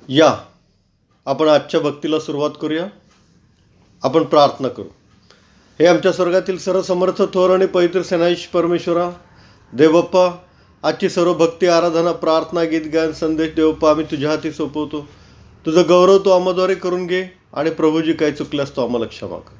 या आपण आजच्या भक्तीला सुरुवात करूया. आपण प्रार्थना करू. हे आमच्या स्वर्गातील सर्व समर्थ थोर आणि पवित्र सेनाधीश परमेश्वरा, देवबाप्पा, आजची सर्व भक्ती, आराधना, प्रार्थना, गीत, गायन, संदेश देवप्पा आम्ही तुझ्या हाती सोपवतो. तुझं गौरव तू आम्हाद्वारे करून घे आणि प्रभूजी काही चुकल्यास तो आम्हाला क्षमा कर.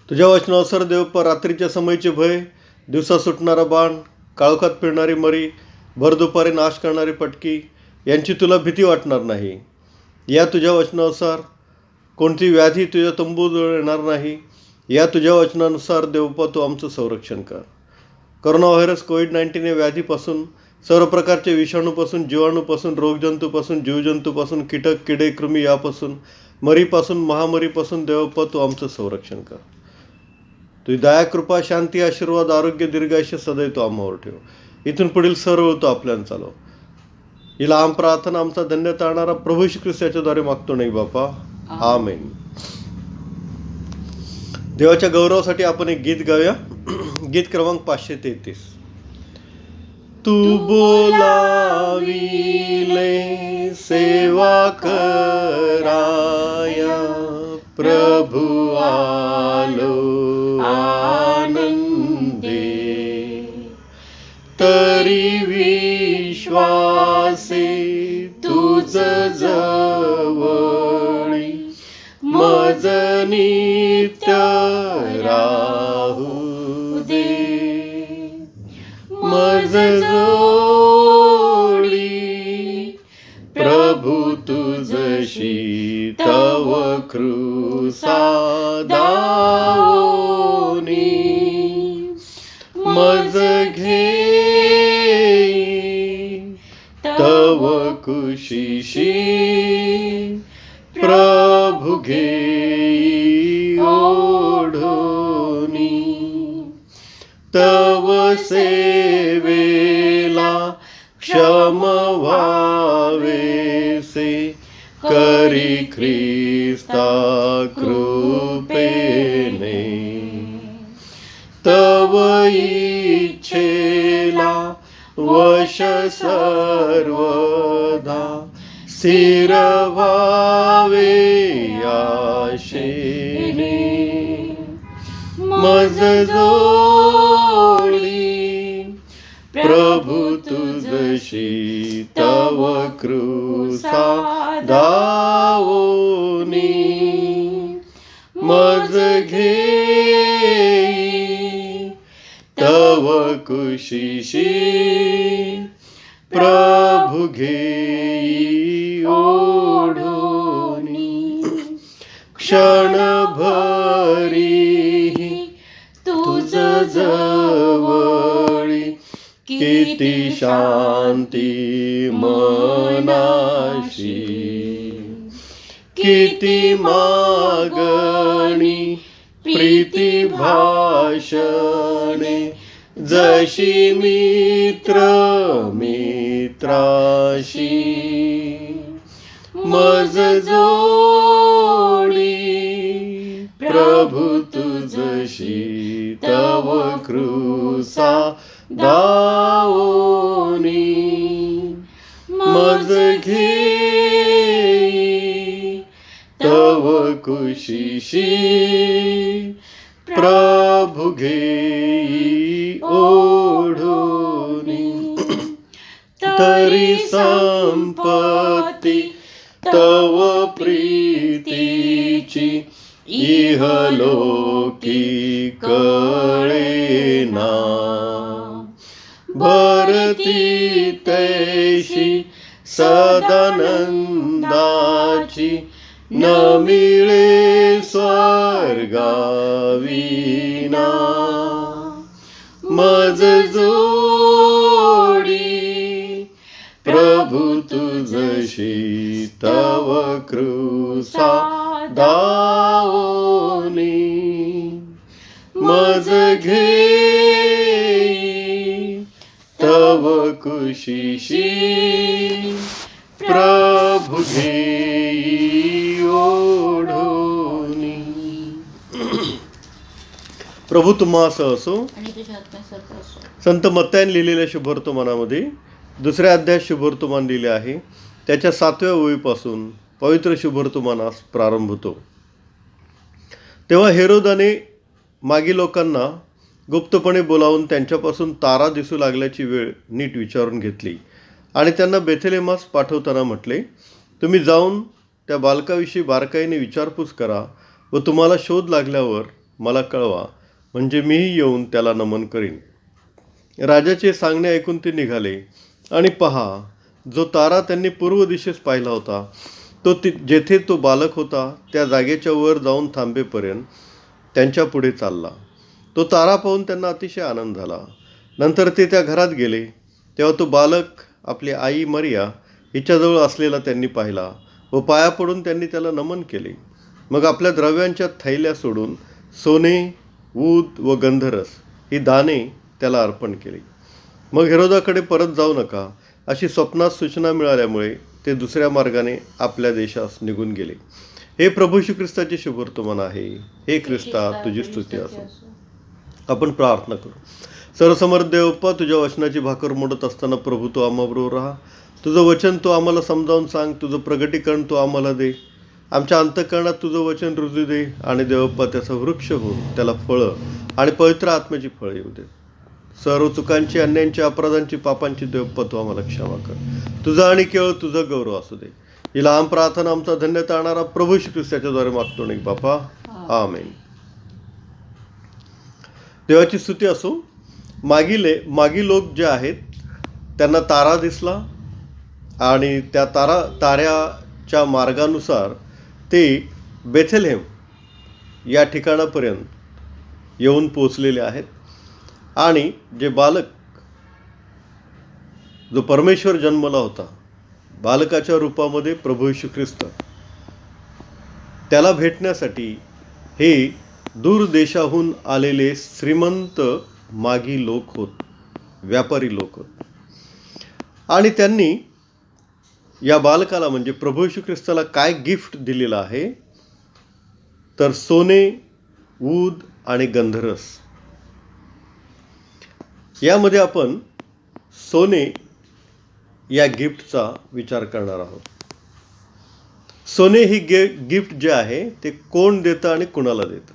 तुझ्या वचनानुसार देवप्पा, रात्रीच्या समयीचे भय, दिवसा सुटणारा बाण, काळोखात फिरणारी मरी, भर दुपारी नाश करणारी पटकी यांची तुला भीती वाटणार नाही. या तुझ्या वचनानुसार कोणती व्याधी तुझ्या तंबूजवळ येणार नाही. या तुझ्या वचनानुसार देवप्पा तू आमचं संरक्षण कर. कोरोना व्हायरस कोविड-19 या व्याधीपासून, सर्व प्रकारच्या विषाणूपासून, जीवाणूपासून, रोगजंतूपासून, जीवजंतूपासून, कीटक, किडे, कृमी यापासून, मरीपासून, महामरीपासून देवप्पा तू आमचं संरक्षण कर. तुझी दया, कृपा, शांती, आशीर्वाद, आरोग्य, दीर्घायुष्य सदैव तो आम्हावर ठेव. इथून पुढील सर्व तो आपल्याला चालव. ही लहान प्रार्थना आमचा धन्य तारणारा प्रभू श्री ख्रिस्त याच्याद्वारे मागतो नाही बापा, आमेन. देवाच्या गौरवासाठी आपण एक गीत गाऊया. गीत क्रमांक 533. तू बोलाविले सेवा कराया, प्रभु आलो आनंदे, तरी विश्वासे तुझ जवळी मज नित्य राहू दे. मज जोडी प्रभु तुझशी तव कृसा दावोनी, मज घेई तव कुशीशी प्रभु घेई ओढोनी. तव सेवेला क्षम व्हावेसे, करी ख्रिस्ता कृपेने. तव इच्छेला वश सर्वदा, स्थिर व्हावे आशेने. मज जोडी प्रभु तुझशी तव कृसा दावोनी, मज घेई तव कुशीशी प्रभु घेई ओढोनी. क्षणभरी तुझ जवळी किती शांती मनाशी, किती मागणी प्रीती भाषणे, जशी मित्र मित्राशी. मज जोडी प्रभु तुझशी तव कृसा दावोनी, मज घेई तव कुशीशी प्रभु घेई ओढोनी. तरी संपत्ती तव प्रीतीची इहलोकी कळेना, भरती तैशी सदानंदाची न मिळे स्वर्गाविना. मज जोडी प्रभु तुझशी तव कृसा दावोनी, मज घेई तव कुशीशी प्रभु घेई ओढोनी. प्रभू तुम्हा असं असो. आणि तुझ्या आत्म्यासारखं असो. संत मत्ताईने लिहिलेल्या शुभवर्तमानामध्ये दुसऱ्या अध्यायात शुभवर्तमान दिले आहे. त्याच्या 7व्या ओळीपासून पवित्र शुभवर्तमानास प्रारंभ होतो. तेव्हा हेरोदाने मागी लोकांना गुप्तपणे बोलावून त्यांच्यापासून तारा दिसू लागल्याची वेळ नीट विचारून घेतली आणि त्यांना बेथलेमास पाठवताना म्हटले, तुम्ही जाऊन त्या बालकाविषयी बारकाईने विचारपूस करा व तुम्हाला शोध लागल्यावर मला कळवा, म्हणजे मीही येऊन त्याला नमन करीन. राजाचे सांगणे ऐकून ते निघाले आणि पहा, जो तारा त्यांनी पूर्व दिशेस पाहिला होता तो जेथे तो बालक होता त्या जागेच्या वर जाऊन थांबेपर्यंत त्यांच्या पुढे चालला. तो तारा पाहून त्यांना अतिशय आनंद झाला. नंतर ते त्या घरात गेले. तेव्हा तो बालक आपली आई मरिया हिच्याजवळ असलेला त्यांनी पाहिला व पाया पडून त्यांनी त्याला नमन केले. मग आपल्या द्रव्यांच्या थैल्या सोडून सोने, ऊद व गंधरस ही दाने त्याला अर्पण केली. मग हेरोदाकडे परत जाऊ नका अशी स्वप्नात सूचना मिळाल्यामुळे ते दुसऱ्या मार्गाने आपल्या देशास निघून गेले. हे प्रभू श्री ख्रिस्ताचे शुभवर्तमान आहे. हे ख्रिस्ता तुझी स्तुती असो. आपण प्रार्थना करू. सर्वसमर्थ देवप्पा, तुझ्या वचनाची भाकर मोडत असताना प्रभू तू आम्हाबरोबर राहा. तुझं वचन तू आम्हाला समजावून सांग. तुझं प्रगटीकरण तू आम्हाला दे. आमच्या अंतःकरणात तुझं वचन रुजू दे आणि देवप्पा त्याचा वृक्ष होऊन त्याला फळं आणि पवित्र आत्म्याची फळं येऊ दे. सर्व चुकांची, अन्यांची, अपराधांची, पापांची देवप्पा तू आम्हाला क्षमा कर. तुझा आणि केवळ तुझा गौरव असू दे. ही लहान प्रार्थना आमचा धन्य तारणारा प्रभू श्री ख्रिस्ताच्याद्वारे मागतो नाही बापा, आमेन. देवाची स्तुती असो. मागी लोक जे आहेत त्यांना तारा दिसला आणि त्या ताऱ्याच्या मार्गानुसार ते बेथलेहेम या ठिकाणापर्यंत येऊन पोचलेले आहेत. आणि जे बालक, जो परमेश्वर जन्मला होता बालकाच्या रूपामध्ये प्रभू येशू ख्रिस्त, त्याला भेटण्यासाठी हे दूर देशाहून आलेले श्रीमंत मागी लोक होत, व्यापारी लोक होत. आणि त्यांनी या बालकाला म्हणजे प्रभू येशू ख्रिस्ताला काय गिफ्ट दिलेलं आहे तर सोने, ऊद आणि गंधरस. यामध्ये आपण सोने या गिफ्टचा विचार करणार आहोत. सोने ही गिफ्ट जे आहे ते कोण देतं आणि कुणाला देतं.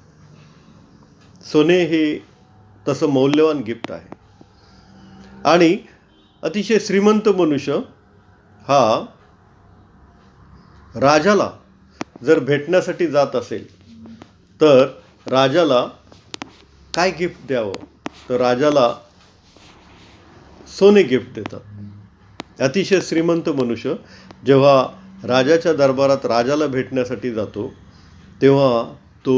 सोने हे तसं मौल्यवान गिफ्ट आहे. आणि अतिशय श्रीमंत मनुष्य हा राजाला जर भेटण्यासाठी जात असेल तर राजाला काय गिफ्ट द्यावं तर राजाला सोने गिफ्ट देतात. अतिशय श्रीमंत मनुष्य जेव्हा राजाच्या दरबारात राजाला भेटण्यासाठी जातो तेव्हा तो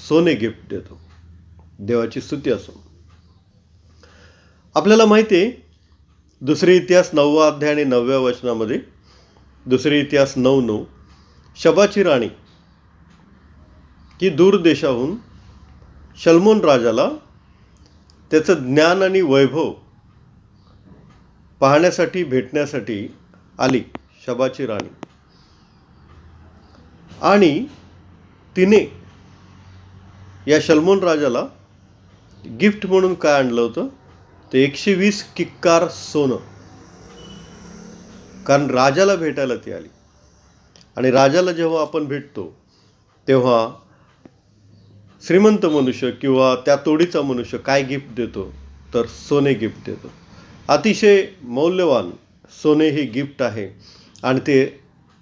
सोने गिफ्ट देतो. देवाची स्तुती असो. आपल्याला माहिती आहे, दुसरे इतिहास 9वा अध्याय आणि 9व्या वचनामध्ये, दुसरे इतिहास 9:9, शबाची राणी की दूर देशाहून शल्मोन राजाला त्याचं ज्ञान आणि वैभव पाहण्यासाठी भेटण्यासाठी आली. शबाची राणी. आणि तिने या शल्मोन राजाला गिफ्ट म्हणून काय आणलं होतं ते 120 किक्कार सोनं. कारण राजाला भेटायला ती आली. आणि राजाला जेव्हा आपण भेटतो तेव्हा श्रीमंत मनुष्य किंवा त्या तोडीचा मनुष्य काय गिफ्ट देतो तर सोने गिफ्ट देतो. अतिशय मौल्यवान सोने हे गिफ्ट आहे आणि ते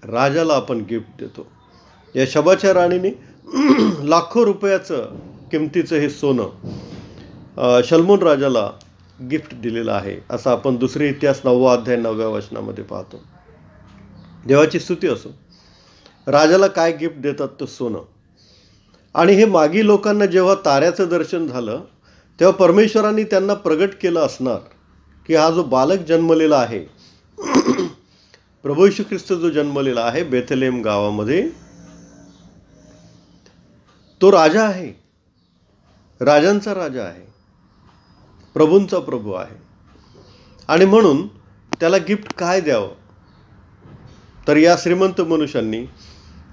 राजाला आपण गिफ्ट देतो. या शबाच्या राणीने लाखो रुपयाचं किमतीचं हे सोनं शल्मोन राजाला गिफ्ट दिलेलं आहे, असं आपण दुसरे इतिहास 9वा अध्याय 9व्या वचनामध्ये पाहतो. देवाची स्तुती असो. राजाला काय गिफ्ट देतात तर सोनं. आणि हे मागी लोकांना जेव्हा ताऱ्याचं दर्शन झालं तेव्हा परमेश्वरांनी त्यांना प्रगट केलं असणार की हा जो बालक जन्मलेला आहे, प्रभू येशू ख्रिस्त जो जन्मलेला आहे बेथलेहेम गावामध्ये, तो राजा आहे, राजांचा राजा आहे, प्रभूंचा प्रभू आहे. आणि म्हणून त्याला गिफ्ट काय द्यावं तर या श्रीमंत मनुष्यांनी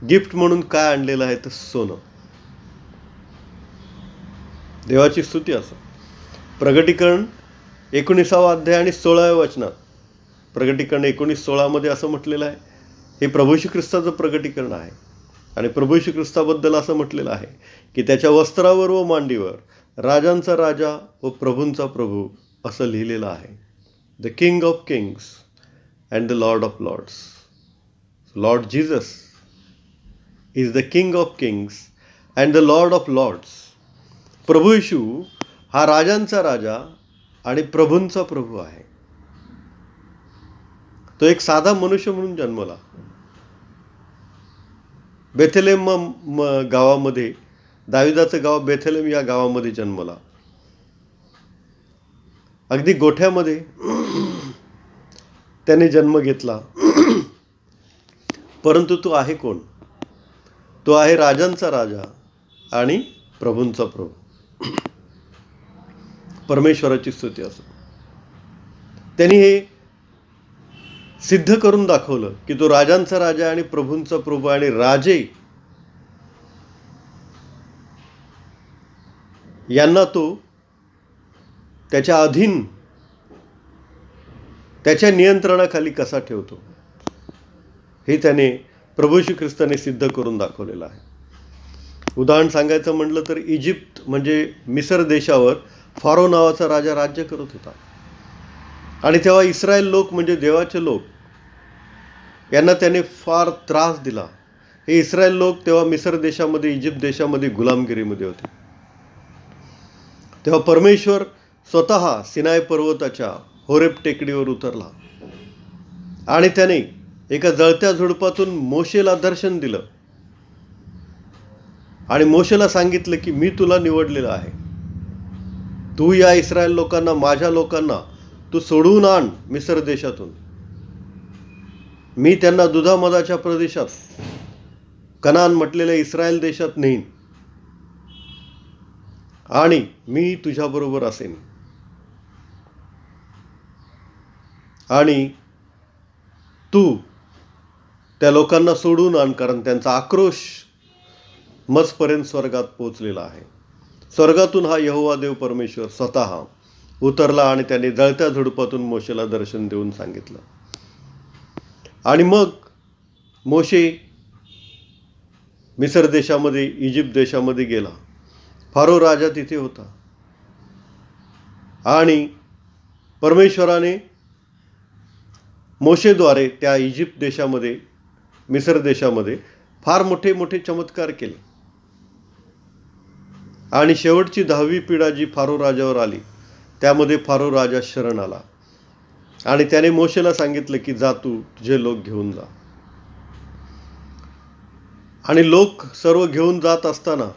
गिफ्ट म्हणून काय आणलेलं आहे तर सोनं. देवाची स्तुती असो. प्रगटीकरण 19वा अध्याय आणि 16व्या वचनात प्रगटीकरण 19:16 असं म्हटलेलं आहे. हे प्रभू येशू ख्रिस्ताचं प्रगटीकरण आहे. आणि प्रभू येशू ख्रिस्ताबद्दल असं म्हटलेलं आहे की त्याच्या वस्त्रावर व मांडीवर राजांचा राजा व प्रभूंचा प्रभू असं लिहिलेलं आहे. The king of kings and the Lord of lords. Lord Jesus is the king of kings and the Lord of lords. प्रभू येशू हा राजांचा राजा आणि प्रभूंचा प्रभू आहे. तो एक साधा मनुष्य म्हणून जन्मला. बेथलेम गावामध्ये, दाविदाचं गाव बेथलेम या गावामध्ये जन्मला. अगदी गोठ्यामध्ये त्याने जन्म घेतला. परंतु तो आहे कोण? तो आहे राजांचा राजा आणि प्रभूंचा प्रभू. परमेश्वराची स्तुती असो. त्यांनी हे सिद्ध करून दाखवलं की तो राजांचा राजा आणि प्रभूंचा प्रभू आणि राजे यांना तो त्याच्या अधीन, त्याच्या नियंत्रणाखाली कसा ठेवतो हे त्याने प्रभू येशू ख्रिस्ताने सिद्ध करून दाखवलेलं आहे. उदाहरण सांगायचं म्हटलं तर इजिप्त म्हणजे मिसर देशावर फारो नावाचा राजा राज्य करत होता. आणि तेव्हा इस्रायल लोक म्हणजे देवाचे लोक यांना त्याने फार त्रास दिला. हे इस्रायल लोक तेव्हा मिसर देशामध्ये, इजिप्त देशामध्ये गुलामगिरीमध्ये होते. तेव्हा परमेश्वर स्वतः सिनाय पर्वताच्या होरेब टेकडीवर उतरला आणि त्याने एका जळत्या झुडपातून मोशेला दर्शन दिलं आणि मोशेला सांगितलं की मी तुला निवडलेलं आहे. तू या इस्रायल लोकांना, माझ्या लोकांना तू सोडवून आण मिसर देशातून. मी त्यांना दुधामधाच्या प्रदेशात, कनान म्हटलेल्या इस्रायल देशात नेईन आणि मी तुझ्याबरोबर असेन. आणि तू त्या लोकांना सोडून आण, कारण त्यांचा आक्रोश मजपर्यंत स्वर्गात पोहोचलेला आहे. स्वर्गातून हा यहोवा देव परमेश्वर स्वतः उतरला आणि त्याने जळत्या झुडपातून मोशेला दर्शन देऊन सांगितलं. आणि मग मोशे मिसर देशामध्ये, इजिप्त देशामध्ये गेला. फारो राजा तिथे होता आणि परमेश्वराने मोशेद्वारे त्या इजिप्त देशामध्ये, मिसर देशामध्ये फार मोठे मोठे चमत्कार केले. आणि शेवटची 10वी पिढा जी फारो राजावर आली त्यामध्ये फारो राजा शरण आला आणि त्याने मोशेला सांगितलं की जा, तू तुझे लोक घेऊन जा. आणि लोक सर्व घेऊन जात असताना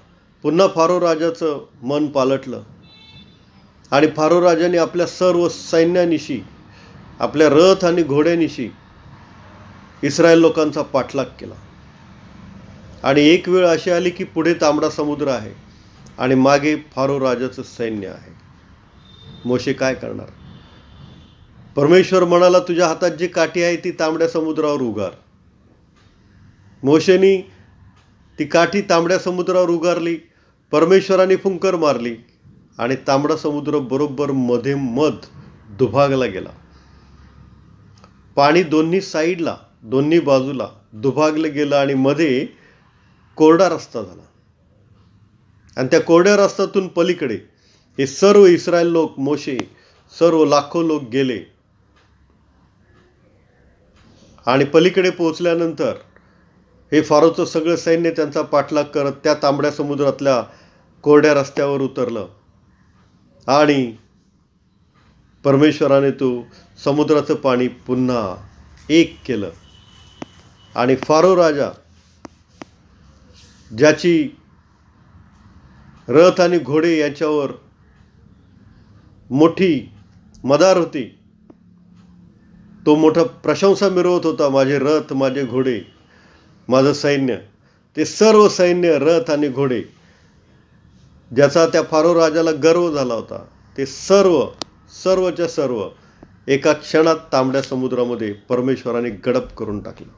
पुन्हा फारो राजाचं मन पालटलं आणि फारो राजाने आपल्या सर्व सैन्यानिशी, आपल्या रथ आणि घोड्यानिशी इस्रायल लोकांचा पाठलाग केला. आणि एक वेळ अशी आली की पुढे तांबडा समुद्र आहे आणि मागे फारो राजाचं सैन्य आहे. मोशे काय करणार? परमेश्वर म्हणाला, तुझ्या हातात जी काठी आहे ती तांबड्या समुद्रावर उगार. मोशेनी ती काठी तांबड्या समुद्रावर उगारली. परमेश्वराने फुंकर मारली आणि तांबडा समुद्र बरोबर मध्ये मध दुभागला गेला. पाणी दोन्ही साईडला, दोन्ही बाजूला दुभागलं गेलं आणि मध्ये कोरडा रस्ता झाला. आणि त्या कोरड्या रस्त्यातून पलीकडे हे सर्व इस्रायल लोक, मोशे, सर्व लाखो लोक गेले. आणि पलीकडे पोहोचल्यानंतर हे फारोचं सगळं सैन्य त्यांचा पाठलाग करत त्या तांबड्या समुद्रातल्या कोरड्या रस्त्यावर उतरलं. आणि परमेश्वराने तो समुद्राचं पाणी पुन्हा एक केलं. आणि फारो राजा, ज्याची रथ आणि घोडे याच्यावर मोठी मदार होती, तो मोठा प्रशंसा मिरवत होता, माझे रथ, माझे घोडे, माझं सैन्य. ते सर्व सैन्य, रथ आणि घोडे, ज्याचा त्या फारो राजाला गर्व झाला होता, ते सर्वच्या सर्व एका क्षणात तांबड्या समुद्रामध्ये परमेश्वराने गडप करून टाकलं.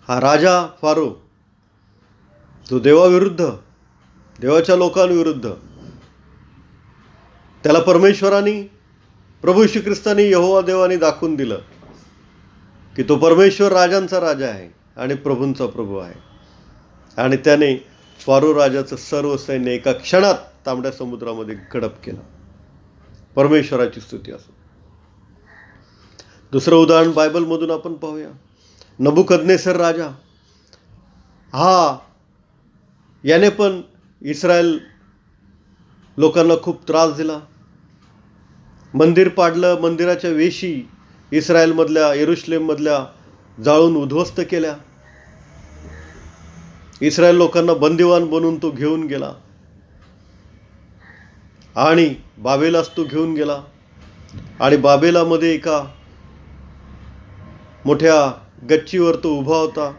हा राजा फारो, तो देवाविरुद्ध, देवाच्या लोकांविरुद्ध, त्याला परमेश्वराने प्रभू श्री ख्रिस्तानी यहोवा देवाने दाखवून दिलं की तो परमेश्वर राजांचा राजा आहे आणि प्रभूंचा प्रभू आहे. आणि त्याने फारो राजाचं सर्व सैन्य एका क्षणात तांबड्या समुद्रामध्ये गडप केलं. परमेश्वराची स्तुती असो. दुसरं उदाहरण बायबलमधून आपण पाहूया. नबुकदनेसर राजा याने पण इस्रायल लोकांना खूप त्रास दिला. मंदिर पाडलं, मंदिराच्या वेशी इस्रायलमधल्या, यरुशलेममधल्या जाळून उद्ध्वस्त केल्या. इस्रायल लोकांना बंदिवान बनवून तो घेऊन गेला आणि बाबेलाच तो घेऊन गेला. आणि बाबेलामध्ये एका मोठ्या गच्चीवर तो उभा होता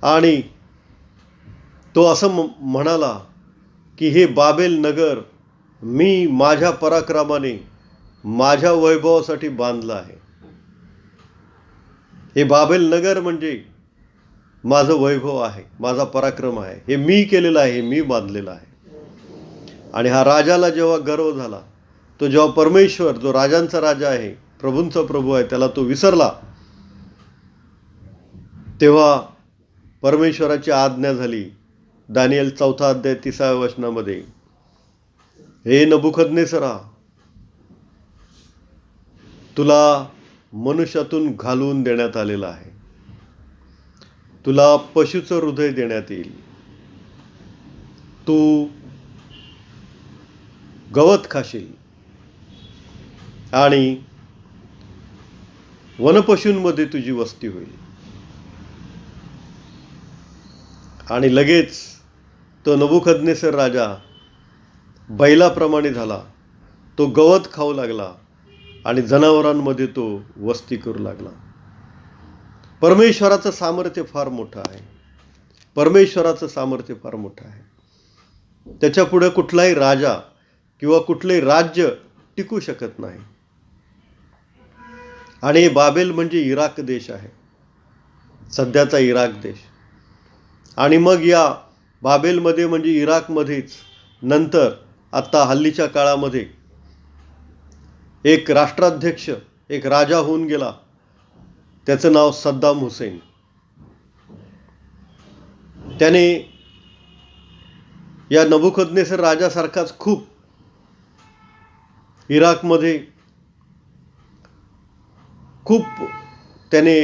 आणि तो असं म्हणाला की हे बाबेल नगर मी माझ्या पराक्रमाने, माझ्या वैभवासाठी बांधलं आहे. हे बाबेल नगर म्हणजे माझं वैभव आहे, माझा पराक्रम आहे, हे मी केलेलं आहे, हे मी बांधलेलं आहे. आणि हा राजाला जेव्हा गर्व झाला, तो जेव्हा परमेश्वर जो राजांचा राजा आहे, प्रभूंचा प्रभू आहे, त्याला तो विसरला, तेव्हा परमेश्वराची आज्ञा झाली. दानिएल 4 अध्याय 30 वचनामध्ये, हे नबुकदनेसरा, तुला मनुष्यातून घालवून देण्यात आलेला आहे. तुला पशुचं हृदय देण्यात येईल. तू गवत खाशील आणि वनपशूंमध्ये तुझी वस्ती होईल. आणि लगेच तो नबुकदनेसर राजा बैलाप्रमाणे झाला. तो गवत खाऊ लागला आणि जनावरांमध्ये तो वस्ती करू लागला. परमेश्वराचं सामर्थ्य फार मोठं आहे. परमेश्वराचं सामर्थ्य फार मोठं आहे. त्याच्यापुढे कुठलाही राजा किंवा कुठलंही राज्य टिकू शकत नाही. आणि बाबेल म्हणजे इराक देश आहे, सध्याचा इराक देश. आणि मग या बाबेलमध्ये म्हणजे इराकमध्येच नंतर आत्ता हल्लीच्या काळामध्ये एक राष्ट्राध्यक्ष, एक राजा होऊन गेला. त्याचं नाव सद्दाम हुसेन. त्याने या नबुकदनेसर राजासारखाच खूप इराकमध्ये खूप त्याने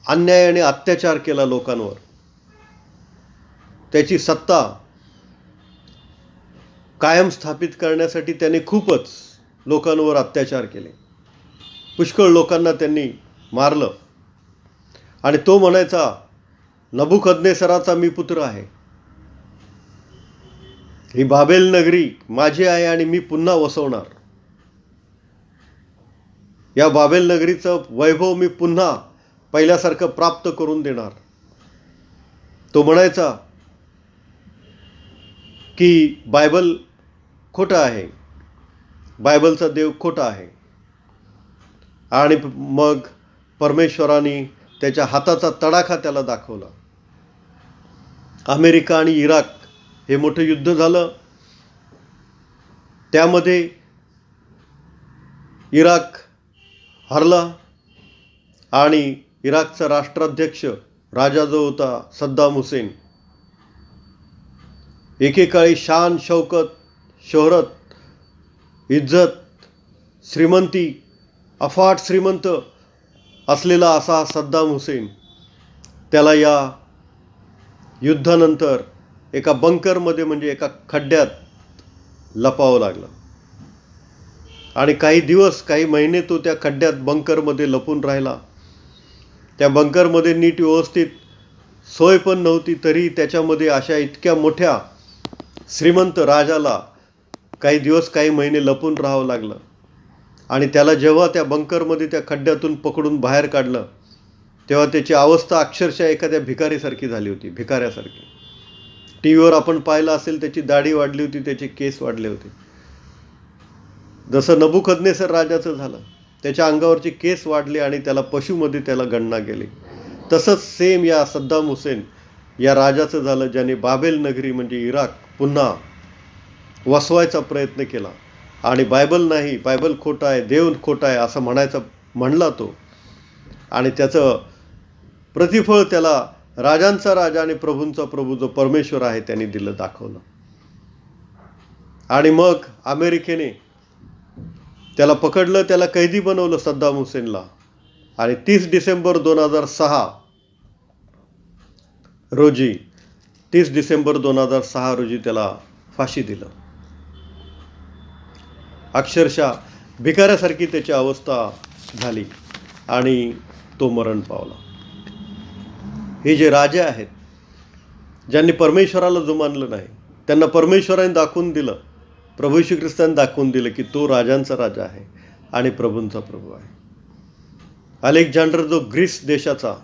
अन्याय आणि अत्याचार केला लोकांवर. त्याची सत्ता कायम स्थापित करण्यासाठी त्याने खूपच लोकांवर अत्याचार केले. पुष्कळ लोकांना त्यांनी मारलं. आणि तो म्हणायचा, नबुकदनेसराचा मी पुत्र आहे, ही बाबेल नगरी माझी आहे आणि मी पुन्हा वसवणार. या बाबेल नगरीचं वैभव मी पुन्हा पहिल्यासारखं प्राप्त करून देणार. तो म्हणायचा की बायबल खोटं आहे, बायबलचा देव खोटा आहे. आणि मग परमेश्वराने त्याच्या हाताचा तडाखा त्याला दाखवला. अमेरिका आणि इराक हे मोठं युद्ध झालं. त्यामध्ये इराक हरला आणि इराकचा राष्ट्राध्यक्ष राजा जो होता सद्दाम हुसेन, एकेकाळी शान, शौकत, शोहरत, इज्जत, श्रीमंती, अफाट श्रीमंत असलेला असा सद्दाम हुसेन, त्याला या युद्धानंतर एका बंकरमध्ये म्हणजे एका खड्ड्यात लपावं लागलं. आणि काही दिवस, काही महिने तो त्या खड्ड्यात बंकरमध्ये लपून राहिला. त्या बंकरमध्ये नीट व्यवस्थित सोय पण नव्हती, तरी त्याच्यामध्ये अशा इतक्या मोठ्या श्रीमंत राजाला काही दिवस, काही महिने लपून राहावं लागलं. आणि त्याला जेव्हा त्या बंकरमध्ये, त्या खड्ड्यातून पकडून बाहेर काढलं, तेव्हा त्याची अवस्था अक्षरशः एखाद्या भिकारीसारखी झाली होती, भिकाऱ्यासारखी. टी व्हीवर आपण पाहिलं असेल, त्याची दाढी वाढली होती, त्याचे केस वाढले होते. जसं नबुकदनेसर राजाचं झालं, त्याच्या अंगावरचे केस वाढले आणि त्याला पशुमध्ये त्याला गणना केली. तसंच सेम या सद्दाम हुसेन या राजाचं झालं, ज्याने बाबेल नगरी म्हणजे इराक पुन्हा वसवायचा प्रयत्न केला. आणि बायबल नाही, बायबल खोटा आहे, देव खोटा आहे असं म्हणला तो. आणि त्याचं प्रतिफळ त्याला राजांचा राजा आणि प्रभूंचा प्रभू जो परमेश्वर आहे त्यांनी दाखवलं. आणि मग अमेरिकेने त्याला पकडलं, त्याला कैदी बनवलं सद्दाम हुसेनला. आणि 30 डिसेंबर 2006 रोजी 30 डिसेंबर 2006 रोजी त्याला फाशी दिलं. अक्षरशः भिकाऱ्यासारखी त्याची अवस्था झाली आणि तो मरण पावला. हे जे राजे आहेत, ज्यांनी परमेश्वराला जुमानलं नाही, त्यांना परमेश्वराने दाखवून दिलं, प्रभू येशू ख्रिस्ताने दाखवून दिलं की तो राजांचा राजा आहे आणि प्रभूंचा प्रभू आहे. अलेक्झांडर जो ग्रीस देशाचा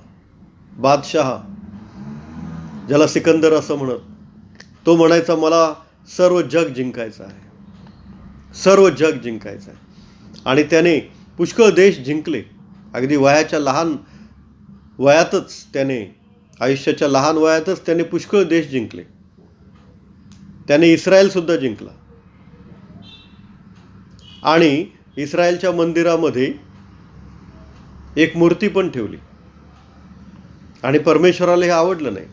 बादशाह, ज्याला सिकंदर असं म्हणत, तो म्हणायचा मला सर्व जग जिंकायचं आहे, सर्व जग जिंकायचं आहे. आणि त्याने पुष्कळ देश जिंकले. अगदी लहान वयातच त्याने, आयुष्याच्या लहान वयातच त्याने पुष्कळ देश जिंकले. त्याने इस्रायल सुद्धा जिंकला. आणि इस्रायलच्या मंदिरामध्ये एक मूर्ती पण ठेवली. आणि परमेश्वराला हे आवडलं नाही.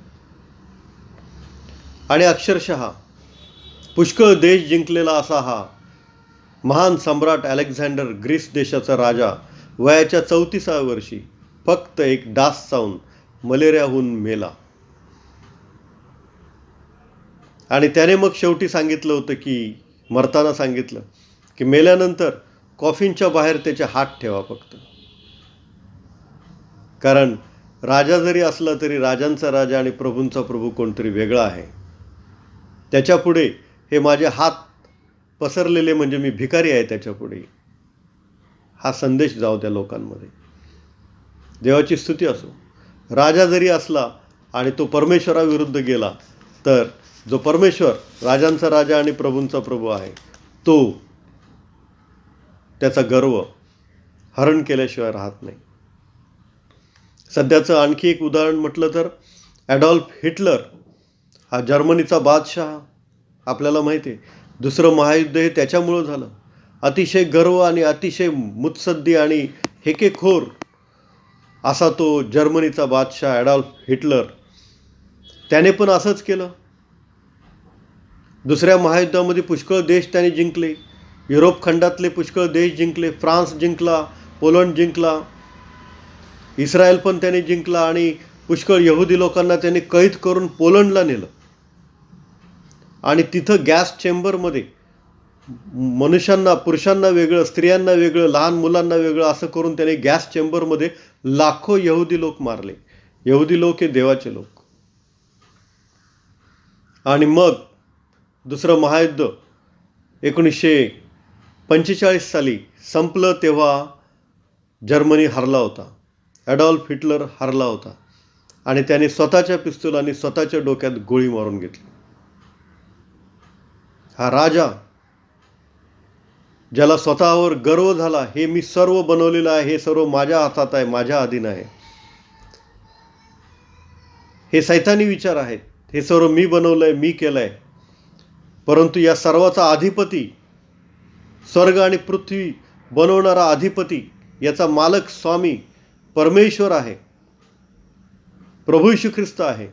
आणि अक्षरशः पुष्कळ देश जिंकलेला असा हा महान सम्राट अलेक्झांडर, ग्रीस देशाचा राजा, वयाच्या 34व्या वर्षी फक्त एक डास चावून मलेरियाहून मेला. आणि त्याने मग शेवटी सांगितलं होतं की, मरताना सांगितलं की मेल्यानंतर कॉफिनच्या बाहेर त्याचे हात ठेवा फक्त. कारण राजा जरी असला तरी राजांचा राजा आणि प्रभूंचा प्रभू कोणतरी वेगळा आहे. त्याच्यापुढे हे माझे हात पसरलेले म्हणजे मी भिकारी आहे त्याच्यापुढे. हा संदेश जाऊ द्या लोकांमध्ये. देवाची स्तुती असो. राजा जरी असला आणि तो परमेश्वराविरुद्ध गेला, तर जो परमेश्वर राजांचा राजा आणि प्रभूंचा प्रभू आहे, तो त्याचा गर्व हरण केल्याशिवाय राहत नाही. सध्याचं आणखी एक उदाहरण म्हटलं तर ॲडॉल्फ हिटलर, हा जर्मनीचा बादशाह. आपल्याला माहिती आहे, दुसरं महायुद्ध हे त्याच्यामुळं झालं. अतिशय गर्व आणि अतिशय मुत्सद्दी आणि हेकेखोर असा तो जर्मनीचा बादशाह ॲडॉल्फ हिटलर. त्याने पण असंच केलं. दुसऱ्या महायुद्धामध्ये पुष्कळ देश त्याने जिंकले. युरोप खंडातले पुष्कळ देश जिंकले. फ्रान्स जिंकला, पोलंड जिंकला, इस्रायल पण त्याने जिंकला. आणि पुष्कळ यहुदी लोकांना त्याने कैद करून पोलंडला नेलं. आणि तिथं गॅस चेंबरमध्ये मनुष्यांना, पुरुषांना वेगळं, स्त्रियांना वेगळं, लहान मुलांना वेगळं असं करून त्याने गॅस चेंबरमध्ये लाखो यहुदी लोक मारले. यहुदी लोक हे देवाचे लोक. आणि मग दुसरं महायुद्ध 1945 साली संपलं. तेव्हा जर्मनी हरला होता, ॲडॉल्फ हिटलर हरला होता. आणि त्याने स्वतःच्या पिस्तुलाने स्वतःच्या डोक्यात गोळी मारून घेतली. हा राजा, ज्याला स्वतःवर गर्व झाला, हे मी सर्व बनवलेलं आहे, हे सर्व माझ्या हातात आहे, माझ्या अधीन आहे, हे सैतानी विचार आहेत, हे सर्व मी बनवलंय, मी केलंय. परंतु या सर्वाचा अधिपती, स्वर्ग आणि पृथ्वी बनवणारा अधिपती, याचा मालक, स्वामी परमेश्वर आहे, प्रभू येशू ख्रिस्त आहे.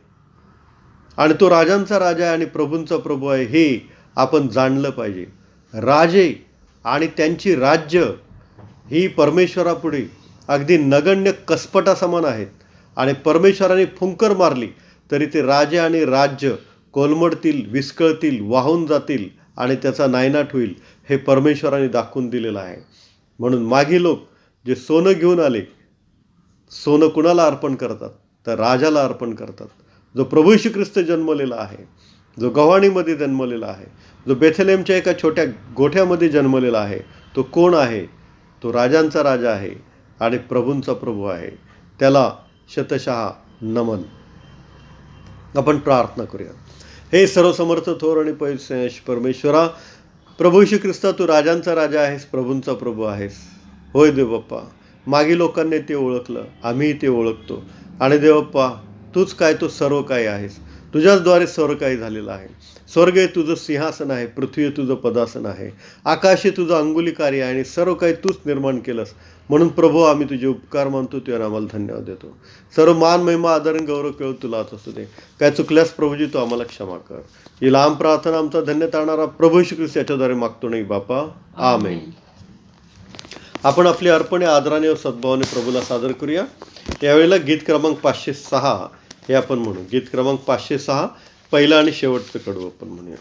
आणि तो राजांचा राजा आहे आणि प्रभूंचा प्रभू आहे, हे आपण जाणलं पाहिजे. राजे आणि त्यांची राज्य ही परमेश्वरापुढे अगदी नगण्य कसपटासमान आहेत. आणि परमेश्वराने फुंकर मारली तरी ते राजे आणि राज्य कोलमडतील, विस्कळतील, वाहून जातील आणि त्याचा नायनाट होईल, हे परमेश्वराने दाखवून दिलेलं आहे. म्हणून मागी लोक जे सोनं घेऊन आले, सोनं कुणाला अर्पण करतात? तर राजाला अर्पण करतात, जो प्रभू येशू ख्रिस्त जन्मलेला आहे, जो गव्हाणीमध्ये जन्मलेला आहे, जो बेथलेमच्या एका छोट्या गोठ्यामध्ये जन्मलेला आहे. तो कोण आहे? तो राजांचा राजा आहे आणि प्रभूंचा प्रभू आहे. त्याला शतशः नमन. आपण प्रार्थना करूया. हे सर्वसमर्थ, थोर आणि पैसेश परमेश्वरा, प्रभू येशू ख्रिस्ता, तू राजांचा राजा आहेस, प्रभूंचा प्रभू आहेस. होय देवबाप्पा, मागी लोकांनी ते ओळखलं, आम्हीही ते ओळखतो. आणि देवबाप्पा, तूच काय, तो सर्व काय आहेस. तुझ्याचद्वारे सर्व काही झालेलं आहे. स्वर्ग हे तुझं सिंहासन आहे, पृथ्वी हे तुझं पदासन आहे, आकाश हे तुझं अंगुलीकार्य आहे आणि सर्व काही तूच निर्माण केलंस. म्हणून प्रभू आम्ही तुझे उपकार मानतो, तुझ्या आम्हाला धन्यवाद देतो. सर्व मान, महिमा, आदर आणि गौरव केवळ तुलाच असू दे. काय चुकल्यास प्रभूजी तू आम्हाला क्षमा कर. ही लांब प्रार्थना आमचा धन्य तारणारा प्रभू येशू ख्रिस्त याच्याद्वारे मागतो नाही बापा, आमेन. आपण आपली अर्पणे आदराने व सद्भावाने प्रभूला सादर करूया. यावेळेला गीत क्रमांक 506 हे आपण म्हणू. गीत क्रमांक 506 पहिला आणि शेवटचं कडू आपण म्हणूया.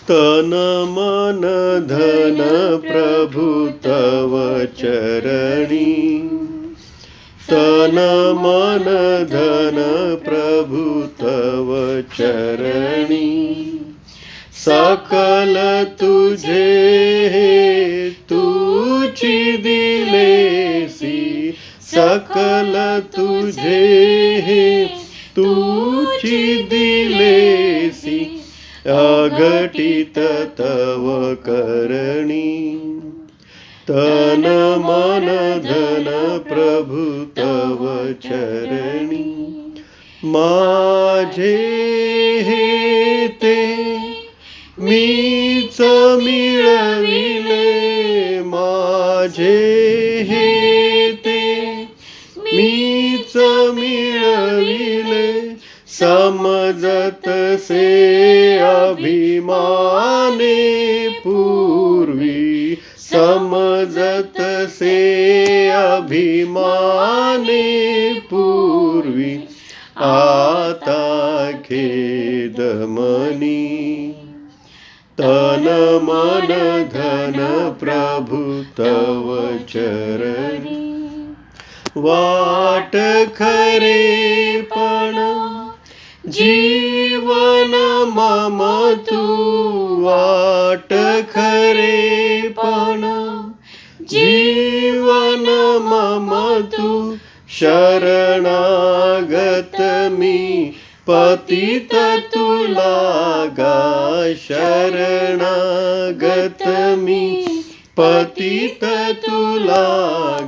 तन मन धन प्रभु तव चरणी, तन मन धन प्रभु तव चरणी, सकल तुझे तुची दिलेसी, सकल तुझे तुची दिलेसी, अघटित तव करणी, तन मन धन प्रभु तव चरणी. माझे हे ते मीच मिळविले, माझे हे ते मीच मिळविले, समजत से अभिमाने पूर्वी, समजत से अभिमाने पूर्वी, आता खेद मनी, तन मन धन प्रभु तव चरणी. वाट खरेपण जीवन मम तू, वाट खरेपण जीवन मम तू, शरणागत मी पतित तुला गा, शरणागत मी पतित तुला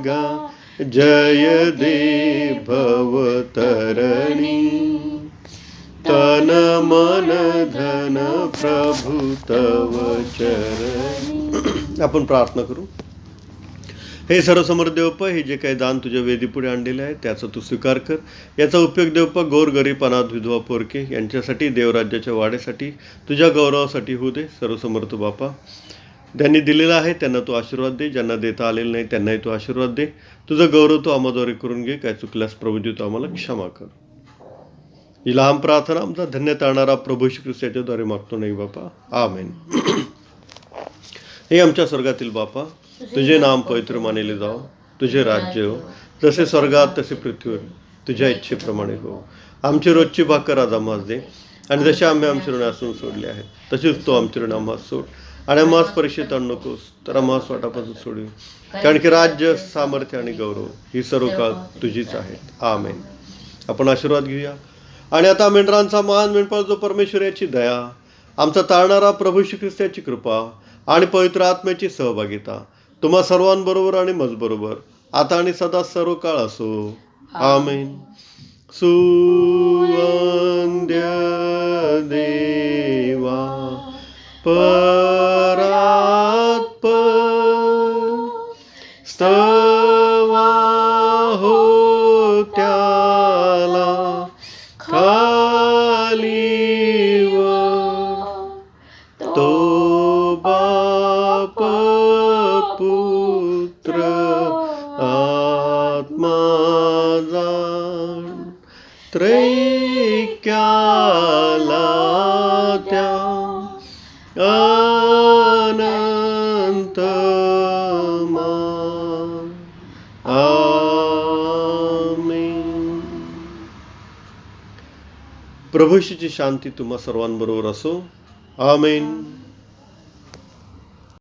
गा, जय दे भवतरणी, तन मन धन प्रभु तव चरणी. आपण प्रार्थना करू. हे सर्वसमर्थ देवप्पा, हे जे काही दान तुझ्या वेदीपुढे आणलेले आहे त्याचा तू स्वीकार कर. याचा उपयोग देवप्पा गोरगरीब, अनाथ, विधवा, पोरके यांच्यासाठी, देवराज्याच्या वाढीसाठी, तुझ्या गौरवासाठी होऊ दे. सर्वसमर्थ बापा, ज्यांनी दिलेला आहे त्यांना तू आशीर्वाद दे, ज्यांना देता आलेलं नाही त्यांनाही तू आशीर्वाद दे. तुझं गौरव तू आम्हाद्वारे करून घे. काय चुकल्यास प्रभूजी तू आम्हाला क्षमा कर. ही लांब प्रार्थना आमचा धन्य तारणारा प्रभू श्री ख्रिस्त याच्याद्वारे मागतो नाही बापा, आमेन. हे आमच्या स्वर्गातील बापा, तुझे नाम पवित्र मानले जाओ, तुझे राज्य हो, जसे स्वर्गात तसे पृथ्वीवर, तुझ्या इच्छेप्रमाणे हो. आमची रोजची भाकर आज आम्हास दे, आणि जसे आम्ही आमचे ऋण असून सोडले आहेत तसेच तो आमचे ऋण आम्हास सोड, आणि आम्हास परीक्षेत आणू नकोस तर आम्हास वाटापासून सोडवी, कारण की राज्य, सामर्थ्य आणि गौरव ही सर्व काळ तुझीच आहेत, आमेन. आपण आशीर्वाद घेऊया. आणि आता मेंढरांचा महान मेंढपाळ जो परमेश्वर याची दया, आमचा तारणारा प्रभू श्री ख्रिस्त याची कृपा आणि पवित्र आत्म्याची सहभागिता तुम्हा सर्वांबरोबर आणि मजबरोबर आता आणि सदा सर्व काळ असो, आमेन. सुवंद्य देवा परात्पर, स्तवा हो त्याला खालीवर, तो बाप पुत्र आत्मा जाण, त्रैक्याला त्या अनंत मान, आमेन. प्रभूशीची शांती तुम्हा सर्वांबरोबर असो, आमेन.